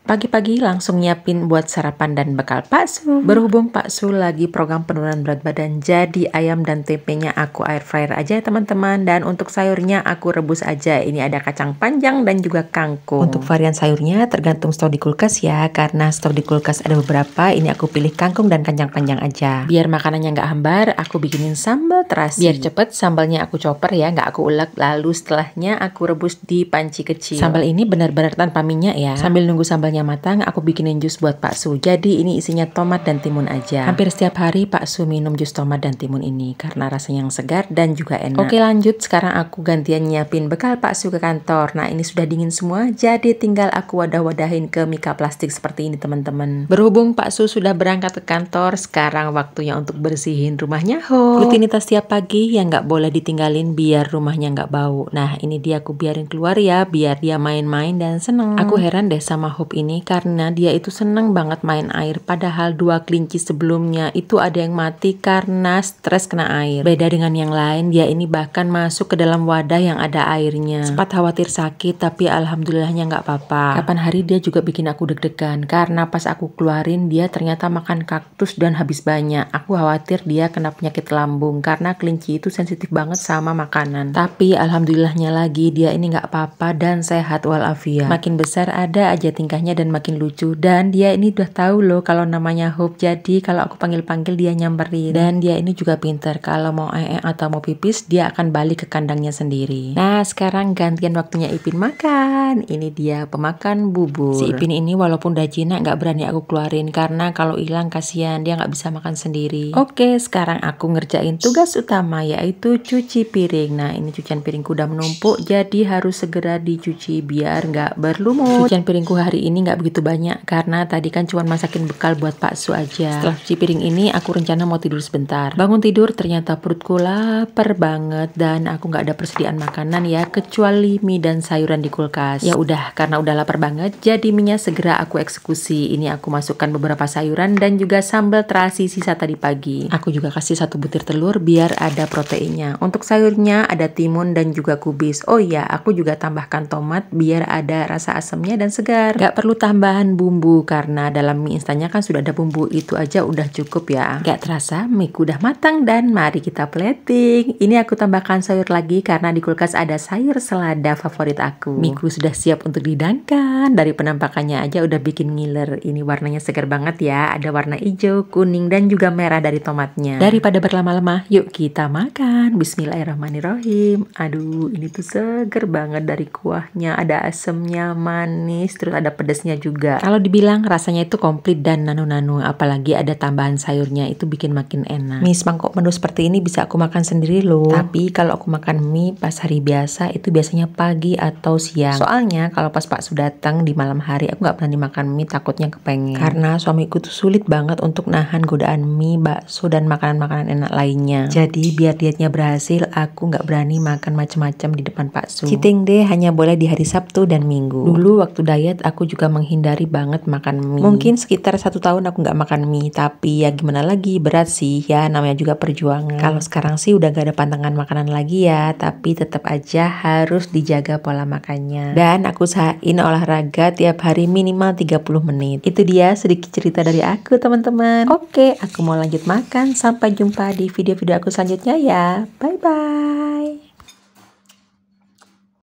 Pagi-pagi langsung nyiapin buat sarapan dan bekal Pak Su. Berhubung Pak Su lagi program penurunan berat badan, jadi ayam dan tempenya aku air fryer aja ya teman-teman. Dan untuk sayurnya aku rebus aja. Ini ada kacang panjang dan juga kangkung. Untuk varian sayurnya tergantung stok di kulkas ya. Karena stok di kulkas ada beberapa, ini aku pilih kangkung dan kacang panjang aja. Biar makanannya nggak hambar, aku bikinin sambal terasi. Biar cepet, sambalnya aku chopper ya, nggak aku ulek. Lalu setelahnya aku rebus di panci kecil. Sambal ini benar-benar tanpa minyak ya. Sambil nunggu sambalnya matang, aku bikinin jus buat Pak Su. Jadi ini isinya tomat dan timun aja. Hampir setiap hari Pak Su minum jus tomat dan timun ini karena rasanya yang segar dan juga enak. Oke lanjut, sekarang aku gantian nyiapin bekal Pak Su ke kantor. Nah ini sudah dingin semua, jadi tinggal aku wadah-wadahin ke mika plastik seperti ini teman-teman. Berhubung Pak Su sudah berangkat ke kantor, sekarang waktunya untuk bersihin rumahnya Ho. Rutinitas tiap pagi yang nggak boleh ditinggalin biar rumahnya nggak bau. Nah ini dia aku biarin keluar ya, biar dia main-main dan seneng. Aku heran deh sama Hope ini karena dia itu seneng banget main air, padahal 2 kelinci sebelumnya itu ada yang mati karena stres kena air. Beda dengan yang lain, dia ini bahkan masuk ke dalam wadah yang ada airnya. Sempat khawatir sakit, tapi alhamdulillahnya nggak apa-apa. Kapan hari dia juga bikin aku deg-degan karena pas aku keluarin dia ternyata makan kaktus dan habis banyak. Aku khawatir dia kena penyakit lambung karena kelinci itu sensitif banget sama makanan. Tapi alhamdulillahnya lagi dia ini nggak apa-apa dan sehat walafiat. Makin besar ada aja tingkahnya dan makin lucu, dan dia ini udah tahu loh kalau namanya Hope, jadi kalau aku panggil-panggil dia nyamperin. Dan dia ini juga pinter, kalau mau atau mau pipis dia akan balik ke kandangnya sendiri. Nah sekarang gantian waktunya Ipin makan. Ini dia pemakan bubur. Si Ipin ini walaupun udah jinak nggak berani aku keluarin karena kalau hilang kasihan dia nggak bisa makan sendiri. Oke sekarang aku ngerjain tugas utama yaitu cuci piring. Nah ini cucian piringku udah menumpuk, jadi harus segera dicuci biar nggak berlumut. Cucian piringku hari ini nggak begitu banyak karena tadi kan cuma masakin bekal buat Pak Su aja. Setelah cuci piring ini aku rencana mau tidur sebentar. Bangun tidur ternyata perutku lapar banget dan aku nggak ada persediaan makanan ya kecuali mie dan sayuran di kulkas. Ya udah, karena udah lapar banget jadi mie-nya segera aku eksekusi. Ini aku masukkan beberapa sayuran dan juga sambal terasi sisa tadi pagi. Aku juga kasih 1 butir telur biar ada proteinnya. Untuk sayurnya ada timun dan juga kubis. Oh iya, aku juga tambahkan tomat biar ada rasa asamnya dan segar. Gak perlu tambahan bumbu karena dalam mie instannya kan sudah ada bumbu, itu aja udah cukup ya. Gak terasa mie ku udah matang dan mari kita plating. Ini aku tambahkan sayur lagi karena di kulkas ada sayur selada favorit aku. Mie ku sudah siap untuk dihidangkan. Dari penampakannya aja udah bikin ngiler. Ini warnanya segar banget ya. Ada warna hijau, kuning dan juga merah dari tomatnya. Daripada berlama-lama, yuk kita makan. Bismillahirrahmanirrahim. Aduh, ini tuh seger banget dari kuahnya. Ada asemnya, manis, terus ada pedasnya juga. Kalau dibilang rasanya itu komplit dan nano-nano, apalagi ada tambahan sayurnya, itu bikin makin enak. Mie semangkok penuh seperti ini bisa aku makan sendiri loh. Tapi kalau aku makan mie pas hari biasa itu biasanya pagi atau siang. Soalnya kalau pas Pak Su datang di malam hari aku nggak berani makan mie, takutnya kepengen. Karena suamiku tuh sulit banget untuk nahan godaan mie, bakso dan makanan-makanan enak lainnya. Jadi biar dietnya berhasil, aku nggak berani makan macam-macam di depan Pak Su. Cheating day hanya boleh di hari Sabtu dan Minggu. Dulu waktu diet aku juga menghindari banget makan mie. Mungkin sekitar 1 tahun aku nggak makan mie, tapi ya gimana lagi, berat sih ya, namanya juga perjuangan. Kalau sekarang sih udah gak ada pantangan makanan lagi ya, tapi tetap aja harus dijaga pola makannya. Dan aku usahain olahraga tiap hari minimal 30 menit. Itu dia sedikit cerita dari aku teman-teman. Oke, aku mau lanjut makan. Sampai jumpa di video-video aku selanjutnya ya. Bye-bye.